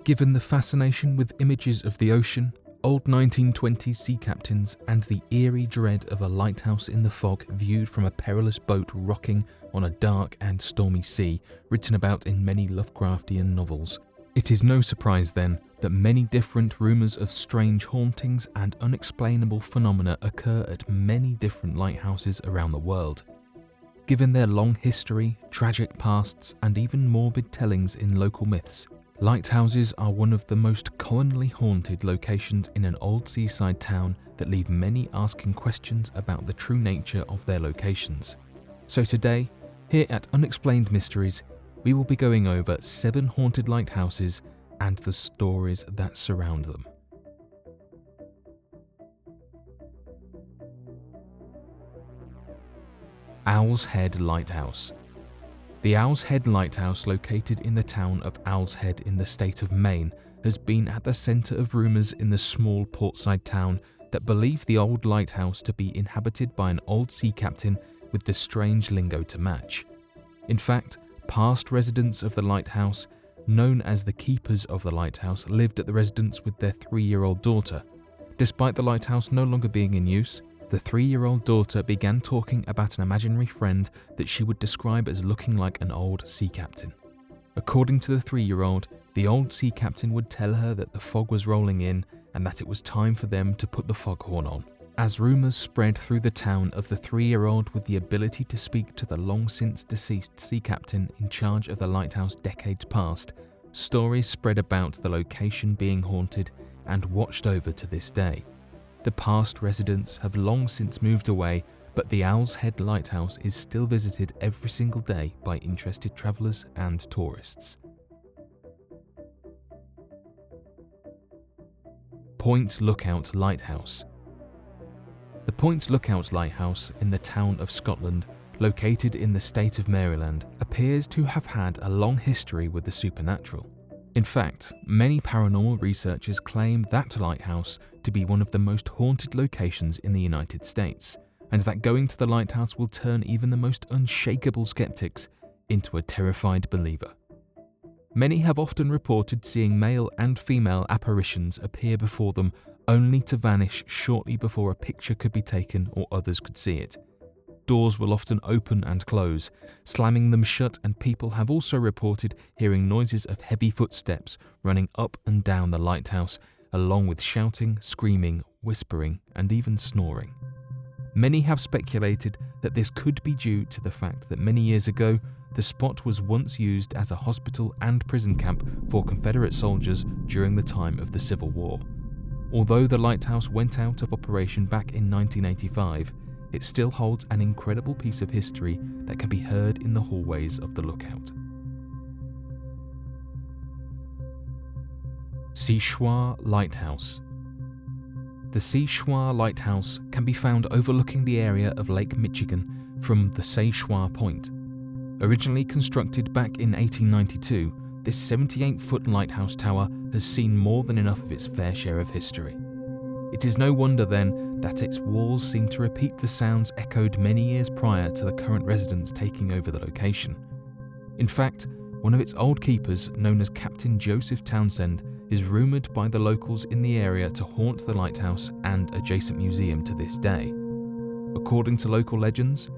Given the fascination with images of the ocean, old 1920s sea captains, and the eerie dread of a lighthouse in the fog viewed from a perilous boat rocking on a dark and stormy sea, written about in many Lovecraftian novels, it is no surprise then that many different rumours of strange hauntings and unexplainable phenomena occur at many different lighthouses around the world. Given their long history, tragic pasts, and even morbid tellings in local myths, lighthouses are one of the most commonly haunted locations in an old seaside town that leave many asking questions about the true nature of their locations. So today, here at Unexplained Mysteries, we will be going over 7 haunted lighthouses and the stories that surround them. Owl's Head Lighthouse. The Owl's Head Lighthouse, located in the town of Owl's Head in the state of Maine, has been at the centre of rumours in the small portside town that believe the old lighthouse to be inhabited by an old sea captain with the strange lingo to match. In fact, past residents of the lighthouse, known as the keepers of the lighthouse, lived at the residence with their 3-year-old daughter. Despite the lighthouse no longer being in use, the 3-year-old daughter began talking about an imaginary friend that she would describe as looking like an old sea captain. According to the 3-year-old, the old sea captain would tell her that the fog was rolling in and that it was time for them to put the foghorn on. As rumours spread through the town of the 3-year-old with the ability to speak to the long-since deceased sea captain in charge of the lighthouse decades past, stories spread about the location being haunted and watched over to this day. The past residents have long since moved away, but the Owl's Head Lighthouse is still visited every single day by interested travellers and tourists. Point Lookout Lighthouse. The Point Lookout Lighthouse in the town of Scotland, located in the state of Maryland, appears to have had a long history with the supernatural. In fact, many paranormal researchers claim that lighthouse to be one of the most haunted locations in the United States, and that going to the lighthouse will turn even the most unshakable skeptics into a terrified believer. Many have often reported seeing male and female apparitions appear before them only to vanish shortly before a picture could be taken or others could see it. Doors will often open and close, slamming them shut, and people have also reported hearing noises of heavy footsteps running up and down the lighthouse, along with shouting, screaming, whispering, and even snoring. Many have speculated that this could be due to the fact that many years ago, the spot was once used as a hospital and prison camp for Confederate soldiers during the time of the Civil War. Although the lighthouse went out of operation back in 1985, it still holds an incredible piece of history that can be heard in the hallways of the lookout. Seesaw Lighthouse. The Seesaw Lighthouse can be found overlooking the area of Lake Michigan from the Seesaw Point. Originally constructed back in 1892, this 78-foot lighthouse tower has seen more than enough of its fair share of history. It is no wonder then that its walls seem to repeat the sounds echoed many years prior to the current residents taking over the location. In fact, one of its old keepers, known as Captain Joseph Townsend, is rumoured by the locals in the area to haunt the lighthouse and adjacent museum to this day. According to local legends,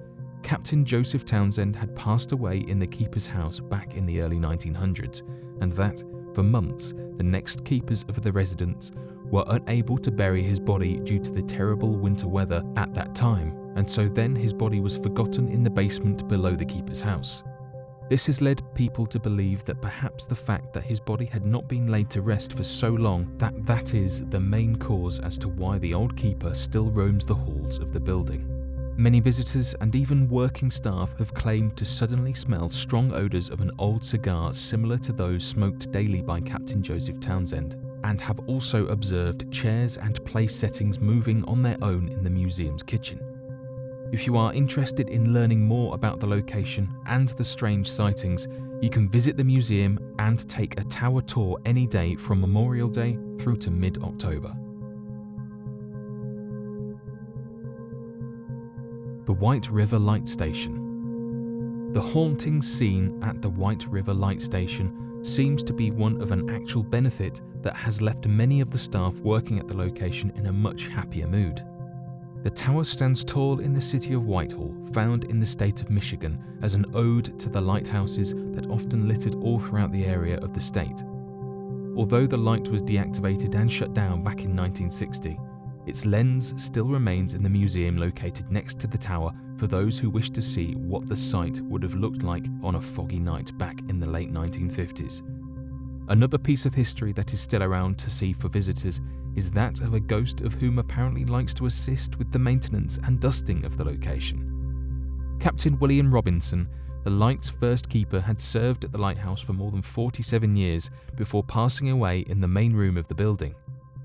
Captain Joseph Townsend had passed away in the keeper's house back in the early 1900s, and that, for months, the next keepers of the residence were unable to bury his body due to the terrible winter weather at that time, and so then his body was forgotten in the basement below the keeper's house. This has led people to believe that perhaps the fact that his body had not been laid to rest for so long that is the main cause as to why the old keeper still roams the halls of the building. Many visitors and even working staff have claimed to suddenly smell strong odours of an old cigar similar to those smoked daily by Captain Joseph Townsend, and have also observed chairs and place settings moving on their own in the museum's kitchen. If you are interested in learning more about the location and the strange sightings, you can visit the museum and take a tower tour any day from Memorial Day through to mid-October. The White River Light Station. The hauntings seen at the White River Light Station seems to be one of an actual benefit that has left many of the staff working at the location in a much happier mood. The tower stands tall in the city of Whitehall, found in the state of Michigan, as an ode to the lighthouses that often littered all throughout the area of the state. Although the light was deactivated and shut down back in 1960, its lens still remains in the museum located next to the tower for those who wish to see what the site would have looked like on a foggy night back in the late 1950s. Another piece of history that is still around to see for visitors is that of a ghost of whom apparently likes to assist with the maintenance and dusting of the location. Captain William Robinson, the light's first keeper, had served at the lighthouse for more than 47 years before passing away in the main room of the building.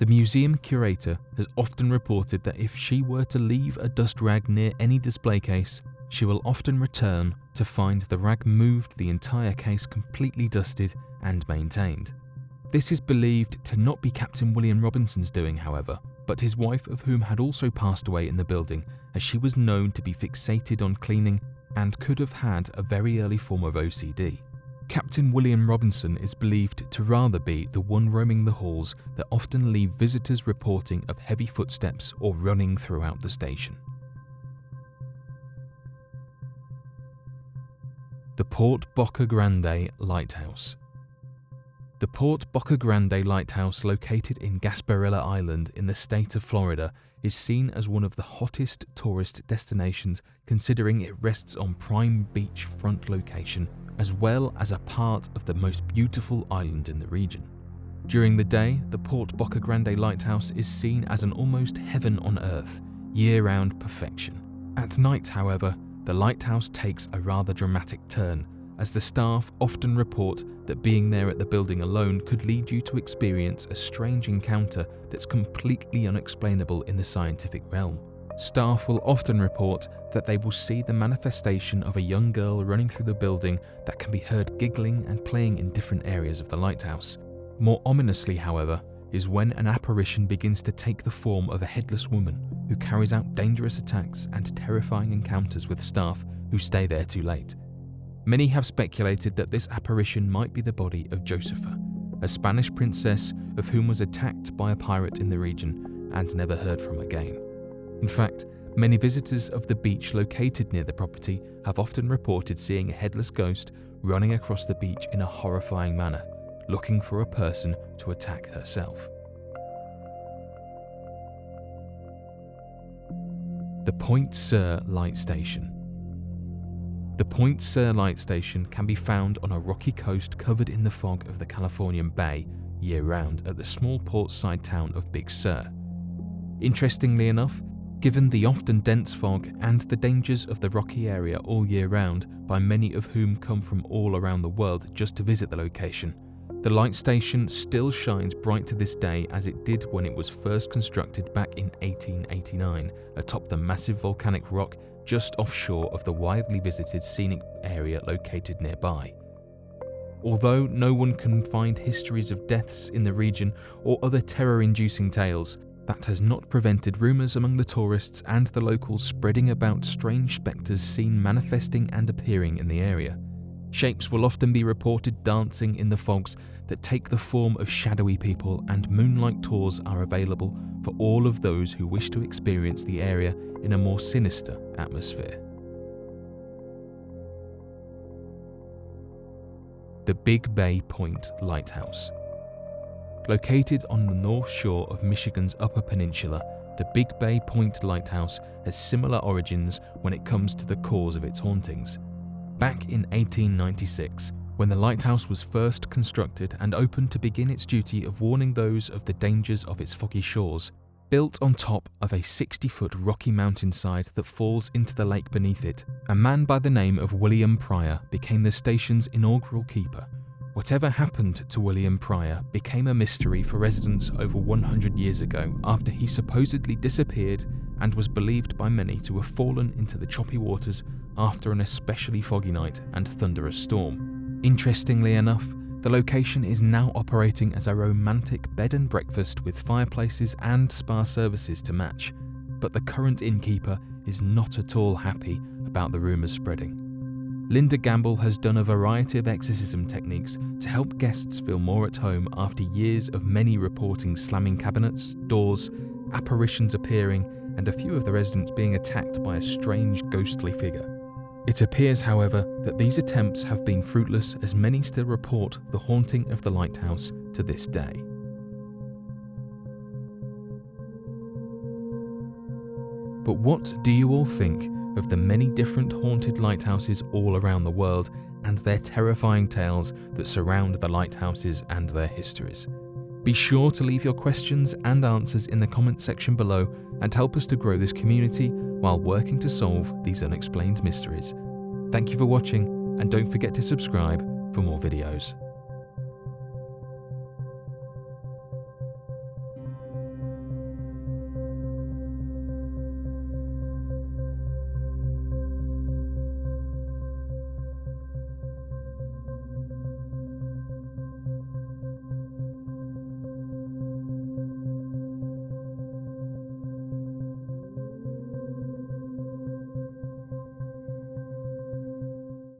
The museum curator has often reported that if she were to leave a dust rag near any display case, she will often return to find the rag moved, the entire case completely dusted and maintained. This is believed to not be Captain William Robinson's doing, however, but his wife, of whom had also passed away in the building, as she was known to be fixated on cleaning and could have had a very early form of OCD. Captain William Robinson is believed to rather be the one roaming the halls that often leave visitors reporting of heavy footsteps or running throughout the station. The Port Boca Grande Lighthouse. The Port Boca Grande Lighthouse, located in Gasparilla Island in the state of Florida, is seen as one of the hottest tourist destinations, considering it rests on prime beachfront location as well as a part of the most beautiful island in the region. During the day, the Port Boca Grande Lighthouse is seen as an almost heaven on earth, year-round perfection. At night, however, the lighthouse takes a rather dramatic turn, as the staff often report that being there at the building alone could lead you to experience a strange encounter that's completely unexplainable in the scientific realm. Staff will often report that they will see the manifestation of a young girl running through the building that can be heard giggling and playing in different areas of the lighthouse. More ominously, however, is when an apparition begins to take the form of a headless woman who carries out dangerous attacks and terrifying encounters with staff who stay there too late. Many have speculated that this apparition might be the body of Josefa, a Spanish princess of whom was attacked by a pirate in the region and never heard from again. In fact, many visitors of the beach located near the property have often reported seeing a headless ghost running across the beach in a horrifying manner, looking for a person to attack herself. The Point Sur Light Station. The Point Sur Light Station can be found on a rocky coast covered in the fog of the Californian Bay year-round at the small port-side town of Big Sur. Interestingly enough, given the often dense fog and the dangers of the rocky area all year round, by many of whom come from all around the world just to visit the location, the light station still shines bright to this day as it did when it was first constructed back in 1889 atop the massive volcanic rock just offshore of the widely visited scenic area located nearby. Although no one can find histories of deaths in the region or other terror-inducing tales, that has not prevented rumours among the tourists and the locals spreading about strange spectres seen manifesting and appearing in the area. Shapes will often be reported dancing in the fogs that take the form of shadowy people, and moonlight tours are available for all of those who wish to experience the area in a more sinister atmosphere. The Big Bay Point Lighthouse. Located on the north shore of Michigan's Upper Peninsula, the Big Bay Point Lighthouse has similar origins when it comes to the cause of its hauntings. Back in 1896, when the lighthouse was first constructed and opened to begin its duty of warning those of the dangers of its foggy shores, built on top of a 60-foot rocky mountainside that falls into the lake beneath it, a man by the name of William Pryor became the station's inaugural keeper. Whatever happened to William Pryor became a mystery for residents over 100 years ago, after he supposedly disappeared and was believed by many to have fallen into the choppy waters after an especially foggy night and thunderous storm. Interestingly enough, the location is now operating as a romantic bed and breakfast with fireplaces and spa services to match, but the current innkeeper is not at all happy about the rumours spreading. Linda Gamble has done a variety of exorcism techniques to help guests feel more at home after years of many reporting slamming cabinets, doors, apparitions appearing, and a few of the residents being attacked by a strange ghostly figure. It appears, however, that these attempts have been fruitless, as many still report the haunting of the lighthouse to this day. But what do you all think of the many different haunted lighthouses all around the world and their terrifying tales that surround the lighthouses and their histories? Be sure to leave your questions and answers in the comment section below and help us to grow this community while working to solve these unexplained mysteries. Thank you for watching, and don't forget to subscribe for more videos.